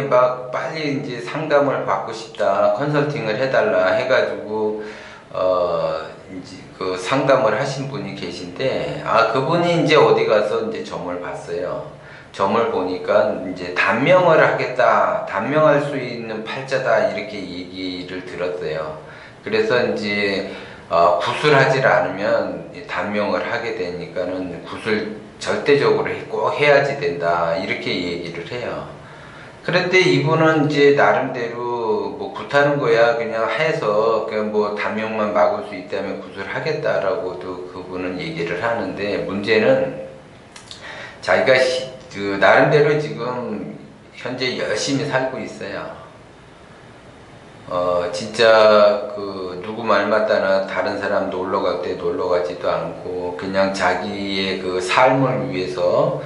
막 빨리 이제 상담을 받고 싶다, 컨설팅을 해달라 해가지고 이제 그 상담을 하신 분이 계신데, 그분이 이제 어디 가서 이제 점을 봤어요. 점을 보니까 이제 단명을 하겠다, 단명할 수 있는 팔자다, 이렇게 얘기를 들었어요. 그래서 이제 구술하지 않으면 단명을 하게 되니까는 구술 절대적으로 꼭 해야지 된다, 이렇게 얘기를 해요. 그런데 이분은 이제 나름대로 뭐 굿하는 거야 그냥 해서 그냥 뭐 단명만 막을 수 있다면 구술하겠다라고도 그분은 얘기를 하는데, 문제는 자기가 그 나름대로 지금 현재 열심히 살고 있어요. 진짜 그 누구 말 맞다나 다른 사람 놀러 갈 때 놀러 가지도 않고 그냥 자기의 그 삶을 위해서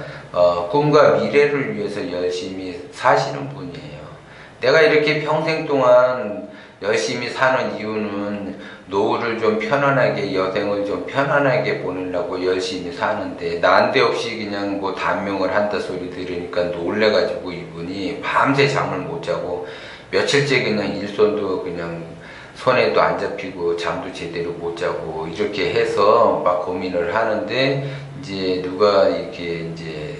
꿈과 미래를 위해서 열심히 사시는 분이에요. 내가 이렇게 평생 동안 열심히 사는 이유는 노후를 좀 편안하게, 여생을 좀 편안하게 보내려고 열심히 사는데, 난데없이 그냥 뭐 단명을 한다 소리 들으니까 놀래가지고 이분이 밤새 잠을 못 자고 며칠째 그냥 일손도 그냥 손에도 안 잡히고 잠도 제대로 못 자고 이렇게 해서 막 고민을 하는데, 이제 누가 이렇게 이제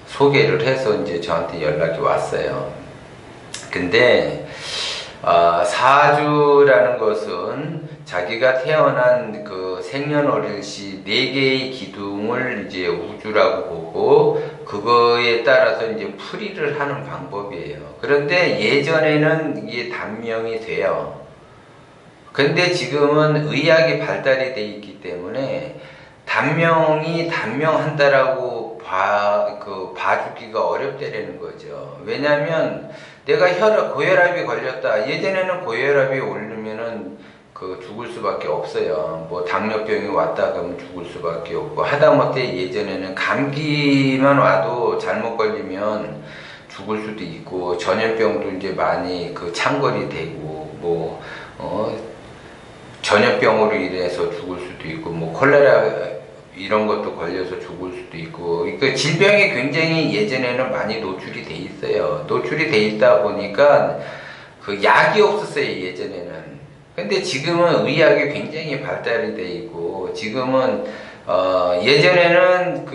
소개를 해서 이제 저한테 연락이 왔어요. 근데 사주라는 것은 자기가 태어난 그 생년월일시 4개의 기둥을 이제 우주라고 보고 그거에 따라서 이제 풀이를 하는 방법이에요. 그런데 예전에는 이게 단명이 돼요. 근데 지금은 의학이 발달이 돼 있기 때문에 단명한다라고 봐주기가 어렵다라는 거죠. 왜냐면 내가 고혈압이 걸렸다. 예전에는 고혈압이 오르면은 죽을 수밖에 없어요. 뭐 당뇨병이 왔다 그러면 죽을 수밖에 없고, 하다못해 예전에는 감기만 와도 잘못 걸리면 죽을 수도 있고, 전염병도 이제 많이 창궐이 되고, 전염병으로 인해서 죽을 수도 있고, 콜레라 이런 것도 걸려서 죽을 수도 있고, 그러니까 질병이 굉장히 예전에는 많이 노출이 돼 있어요. 노출이 돼 있다 보니까 약이 없었어요, 예전에는. 근데 지금은 의학이 굉장히 발달이 돼 있고, 지금은 예전에는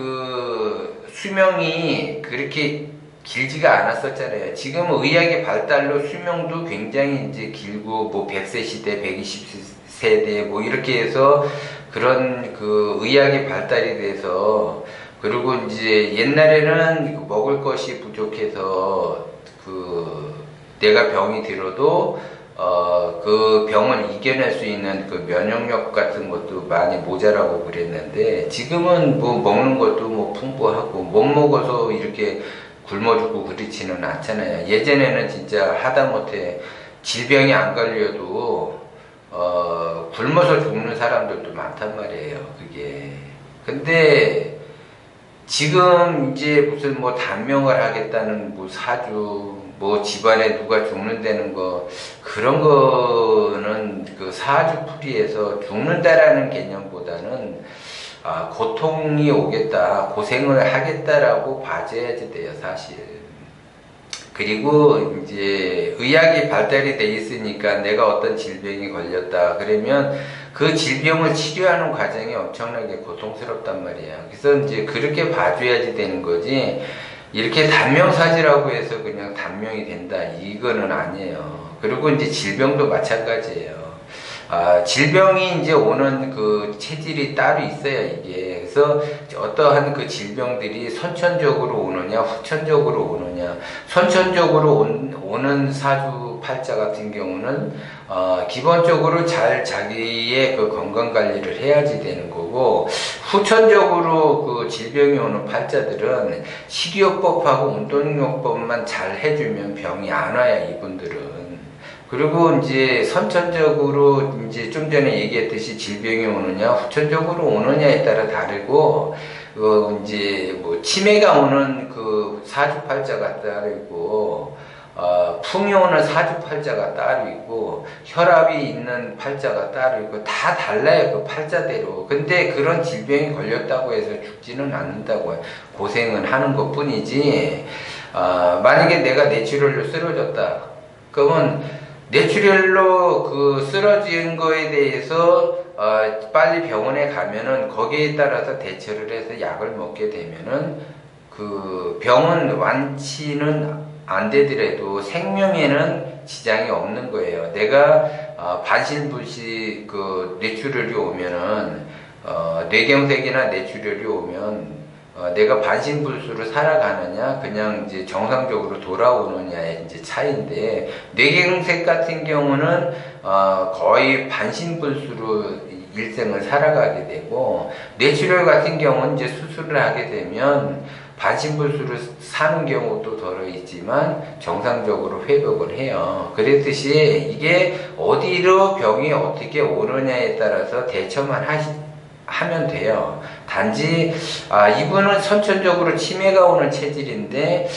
수명이 그렇게 길지가 않았었잖아요. 지금은 의학의 발달로 수명도 굉장히 이제 길고, 100세 시대, 120세대 이렇게 해서 그런 의학이 발달이 돼서, 그리고 이제 옛날에는 먹을 것이 부족해서 내가 병이 들어도 그 병을 이겨낼 수 있는 면역력 같은 것도 많이 모자라고 그랬는데, 지금은 먹는 것도 풍부하고 못 먹어서 이렇게 굶어 죽고 그렇지는 않잖아요. 예전에는 진짜 하다못해 질병이 안 걸려도 굶어서 죽는 사람들도 많단 말이에요, 그게. 근데 지금 이제 무슨 단명을 하겠다는 사주, 집안에 누가 죽는다는 거, 그런 거는 사주풀이에서 죽는다라는 개념보다는 고통이 오겠다, 고생을 하겠다라고 봐줘야지 돼요, 사실. 그리고 이제 의학이 발달이 돼 있으니까 내가 어떤 질병이 걸렸다 그러면 그 질병을 치료하는 과정이 엄청나게 고통스럽단 말이에요. 그래서 이제 그렇게 봐줘야지 되는 거지, 이렇게 단명사지라고 해서 그냥 단명이 된다, 이거는 아니에요. 그리고 이제 질병도 마찬가지예요. 질병이 이제 오는 체질이 따로 있어요, 이게. 그래서 어떠한 질병들이 선천적으로 오느냐, 후천적으로 오느냐. 선천적으로 오는 사주 팔자 같은 경우는, 기본적으로 자기의 건강 관리를 해야지 되는 거고, 후천적으로 질병이 오는 팔자들은 식이요법하고 운동요법만 잘 해주면 병이 안 와요, 이분들은. 그리고 이제 선천적으로 이제 좀 전에 얘기했듯이 질병이 오느냐, 후천적으로 오느냐에 따라 다르고, 이제 치매가 오는 사주팔자가 따로 있고, 풍이 오는 사주팔자가 따로 있고, 혈압이 있는 팔자가 따로 있고, 다 달라요, 팔자대로. 근데 그런 질병이 걸렸다고 해서 죽지는 않는다고 해요. 고생은 하는 것 뿐이지, 만약에 내가 뇌출혈로 쓰러졌다. 그러면 뇌출혈로 그 쓰러진 거에 대해서 빨리 병원에 가면은 거기에 따라서 대처를 해서 약을 먹게 되면은 그 병은 완치는 안 되더라도 생명에는 지장이 없는 거예요. 내가 반신불시 그 뇌출혈이 오면은 뇌경색이나 뇌출혈이 오면 내가 반신불수로 살아가느냐, 그냥 이제 정상적으로 돌아오느냐의 이제 차이인데, 뇌경색 같은 경우는 거의 반신불수로 일생을 살아가게 되고, 뇌출혈 같은 경우는 이제 수술을 하게 되면 반신불수로 사는 경우도 덜어 있지만 정상적으로 회복을 해요. 그랬듯이 이게 어디로 병이 어떻게 오느냐에 따라서 대처만 하면 돼요. 단지 이분은 선천적으로 치매가 오는 체질인데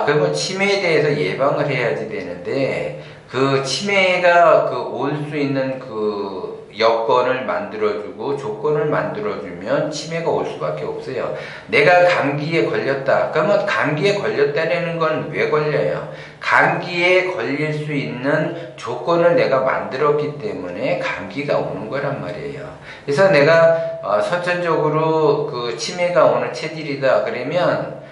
그러면 치매에 대해서 예방을 해야지 되는데 그 치매가 그 올 수 있는 그 여건을 만들어주고 조건을 만들어주면 치매가 올 수밖에 없어요. 내가 감기에 걸렸다. 그러면 감기에 걸렸다는 건 왜 걸려요? 감기에 걸릴 수 있는 조건을 내가 만들었기 때문에 감기가 오는 거란 말이에요. 그래서 내가 선천적으로 그 치매가 오는 체질이다. 그러면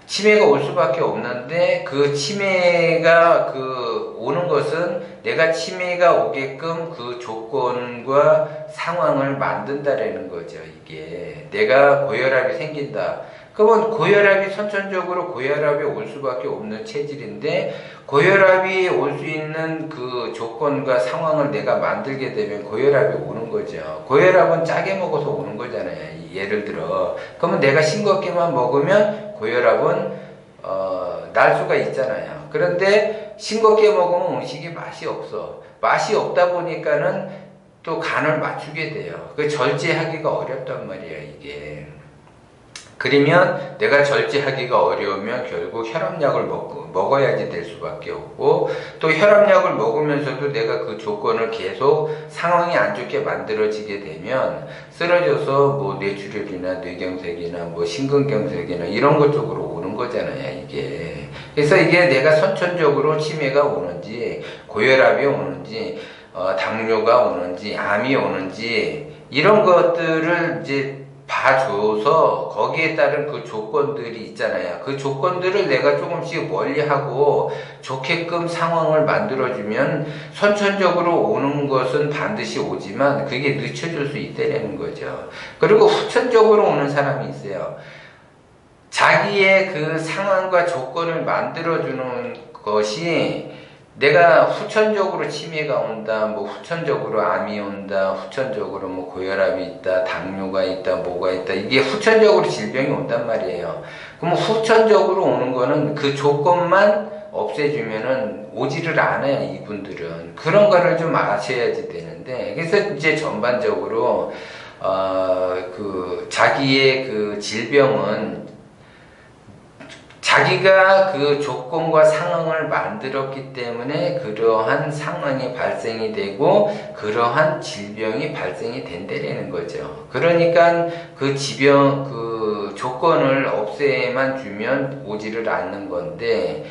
치매가 올 수밖에 없는데 그 치매가 그 오는 것은 내가 치매가 오게끔 그 조건과 상황을 만든다라는 거죠. 이게 내가 고혈압이 생긴다. 그러면 고혈압이 선천적으로 고혈압이 올 수밖에 없는 체질인데 고혈압이 올 수 있는 그 조건과 상황을 내가 만들게 되면 고혈압이 오는 거죠. 고혈압은 짜게 먹어서 오는 거잖아요. 예를 들어 그러면 내가 싱겁게만 먹으면 고혈압은 날 수가 있잖아요. 그런데 싱겁게 먹으면 음식이 맛이 없어. 맛이 없다 보니까는 또 간을 맞추게 돼요. 그 절제하기가 어렵단 말이에요, 이게. 그러면 내가 절제하기가 어려우면 결국 혈압약을 먹어야지 될 수밖에 없고 또 혈압약을 먹으면서도 내가 그 조건을 계속 상황이 안 좋게 만들어지게 되면 쓰러져서 뭐 뇌출혈이나 뇌경색이나 뭐 심근경색이나 이런 것 쪽으로 오는 거잖아요, 이게. 그래서 이게 내가 선천적으로 치매가 오는지 고혈압이 오는지 당뇨가 오는지 암이 오는지 이런 것들을 이제 봐줘서 거기에 따른 그 조건들이 있잖아요. 그 조건들을 내가 조금씩 멀리하고 좋게끔 상황을 만들어주면 선천적으로 오는 것은 반드시 오지만 그게 늦춰질 수 있다는 거죠. 그리고 후천적으로 오는 사람이 있어요. 자기의 그 상황과 조건을 만들어주는 것이 내가 후천적으로 치매가 온다, 뭐 후천적으로 암이 온다, 후천적으로 뭐 고혈압이 있다, 당뇨가 있다, 뭐가 있다. 이게 후천적으로 질병이 온단 말이에요. 그럼 후천적으로 오는 거는 그 조건만 없애주면은 오지를 않아요, 이분들은. 그런 거를 좀 아셔야지 되는데. 그래서 이제 전반적으로, 그 자기의 그 질병은 자기가 그 조건과 상황을 만들었기 때문에 그러한 상황이 발생이 되고 그러한 질병이 발생이 된다는 거죠. 그러니까 그 질병, 그 조건을 없애만 주면 오지를 않는 건데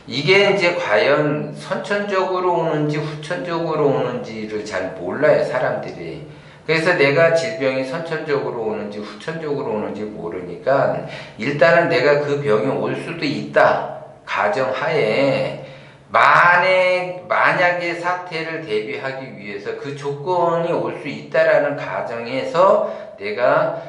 이게 이제 과연 선천적으로 오는지 후천적으로 오는지를 잘 몰라요, 사람들이. 그래서 내가 질병이 선천적으로 오는지 후천적으로 오는지 모르니까 일단은 내가 그 병이 올 수도 있다 가정하에 만약의 사태를 대비하기 위해서 그 조건이 올 수 있다라는 가정에서 내가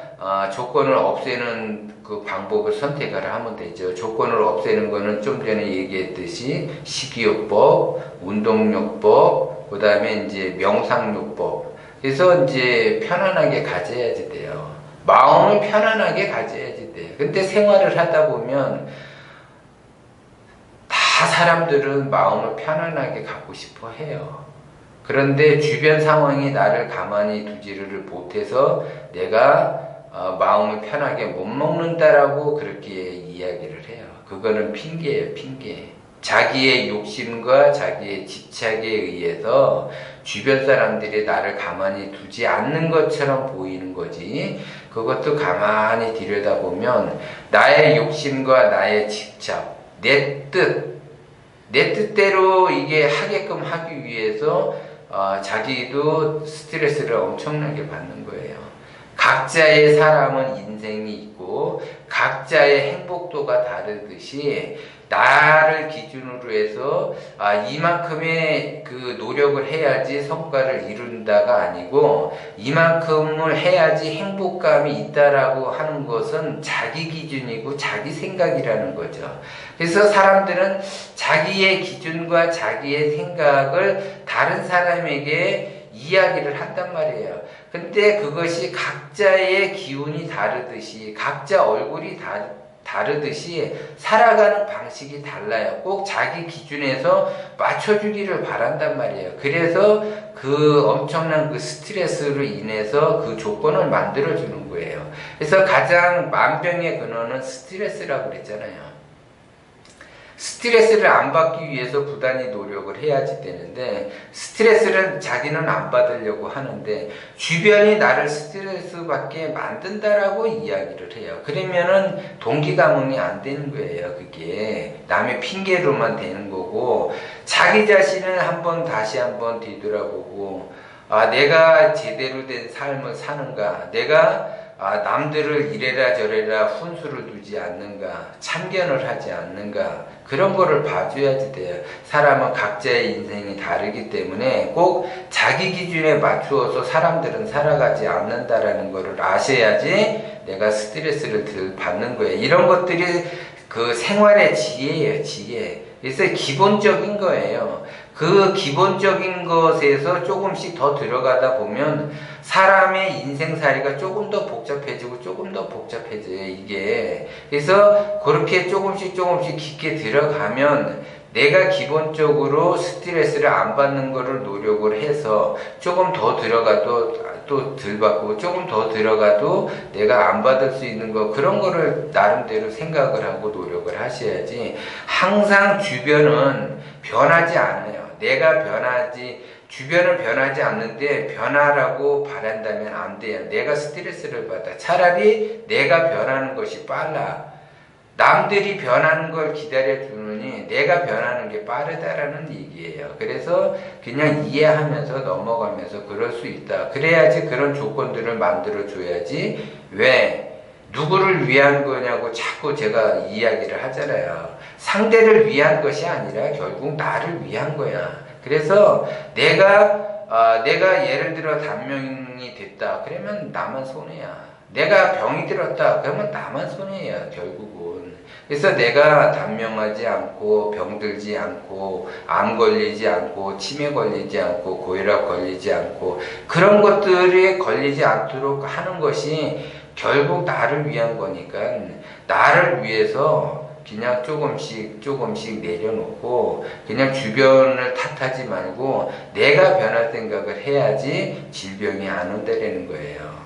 조건을 없애는 그 방법을 선택을 하면 되죠. 조건을 없애는 거는 좀 전에 얘기했듯이 식이요법, 운동요법, 그 다음에 이제 명상요법. 그래서 이제 편안하게 가져야지 돼요. 마음을 편안하게 가져야지 돼요. 근데 생활을 하다 보면 다 사람들은 마음을 편안하게 갖고 싶어 해요. 그런데 주변 상황이 나를 가만히 두지를 못해서 내가 마음을 편하게 못 먹는다라고 그렇게 이야기를 해요. 그거는 핑계예요, 핑계. 자기의 욕심과 자기의 집착에 의해서 주변 사람들이 나를 가만히 두지 않는 것처럼 보이는 거지. 그것도 가만히 들여다보면 나의 욕심과 나의 집착, 내 뜻대로 이게 하게끔 하기 위해서 자기도 스트레스를 엄청나게 받는 거예요. 각자의 사람은 인생이 있고 각자의 행복도가 다르듯이 나를 기준으로 해서 이만큼의 그 노력을 해야지 성과를 이룬다가 아니고 이만큼을 해야지 행복감이 있다라고 하는 것은 자기 기준이고 자기 생각이라는 거죠. 그래서 사람들은 자기의 기준과 자기의 생각을 다른 사람에게 이야기를 한단 말이에요. 근데 그것이 각자의 기운이 다르듯이 각자 얼굴이 다르듯이 살아가는 방식이 달라요. 꼭 자기 기준에서 맞춰주기를 바란단 말이에요. 그래서 그 엄청난 그 스트레스로 인해서 그 조건을 만들어주는 거예요. 그래서 가장 만병의 근원은 스트레스라고 그랬잖아요. 스트레스를 안 받기 위해서 부단히 노력을 해야지 되는데 스트레스를 자기는 안 받으려고 하는데 주변이 나를 스트레스 받게 만든다라고 이야기를 해요. 그러면은 동기감흥이 안 되는 거예요. 그게 남의 핑계로만 되는 거고 자기 자신을 다시 한번 뒤돌아보고 내가 제대로 된 삶을 사는가, 내가 남들을 이래라 저래라 훈수를 두지 않는가, 참견을 하지 않는가, 그런 거를 봐줘야지 돼요. 사람은 각자의 인생이 다르기 때문에 꼭 자기 기준에 맞추어서 사람들은 살아가지 않는다라는 거를 아셔야지 내가 스트레스를 덜 받는 거예요. 이런 것들이 그 생활의 지혜예요, 지혜. 그래서 기본적인 거예요. 그 기본적인 것에서 조금씩 더 들어가다 보면 사람의 인생살이가 조금 더 복잡해지고 조금 더 복잡해져요, 이게. 그래서 그렇게 조금씩 깊게 들어가면 내가 기본적으로 스트레스를 안 받는 거를 노력을 해서 조금 더 들어가도 또 덜 받고 조금 더 들어가도 내가 안 받을 수 있는 거, 그런 거를 나름대로 생각을 하고 노력을 하셔야지. 항상 주변은 변하지 않아요. 주변은 변하지 않는데 변하라고 바란다면 안 돼요. 내가 스트레스를 받아. 차라리 내가 변하는 것이 빨라. 남들이 변하는 걸 기다려주느니 내가 변하는 게 빠르다라는 얘기예요. 그래서 그냥 이해하면서 넘어가면서 그럴 수 있다. 그래야지 그런 조건들을 만들어줘야지. 왜? 누구를 위한 거냐고 자꾸 제가 이야기를 하잖아요. 상대를 위한 것이 아니라 결국 나를 위한 거야. 그래서 내가 예를 들어 단명이 됐다. 그러면 나만 손해야. 내가 병이 들었다. 그러면 나만 손해야, 결국은. 그래서 내가 단명하지 않고 병들지 않고 암 걸리지 않고 치매 걸리지 않고 고혈압 걸리지 않고 그런 것들이 걸리지 않도록 하는 것이 결국 나를 위한 거니까 나를 위해서 그냥 조금씩 내려놓고 그냥 주변을 탓하지 말고 내가 변할 생각을 해야지 질병이 안 온다라는 거예요.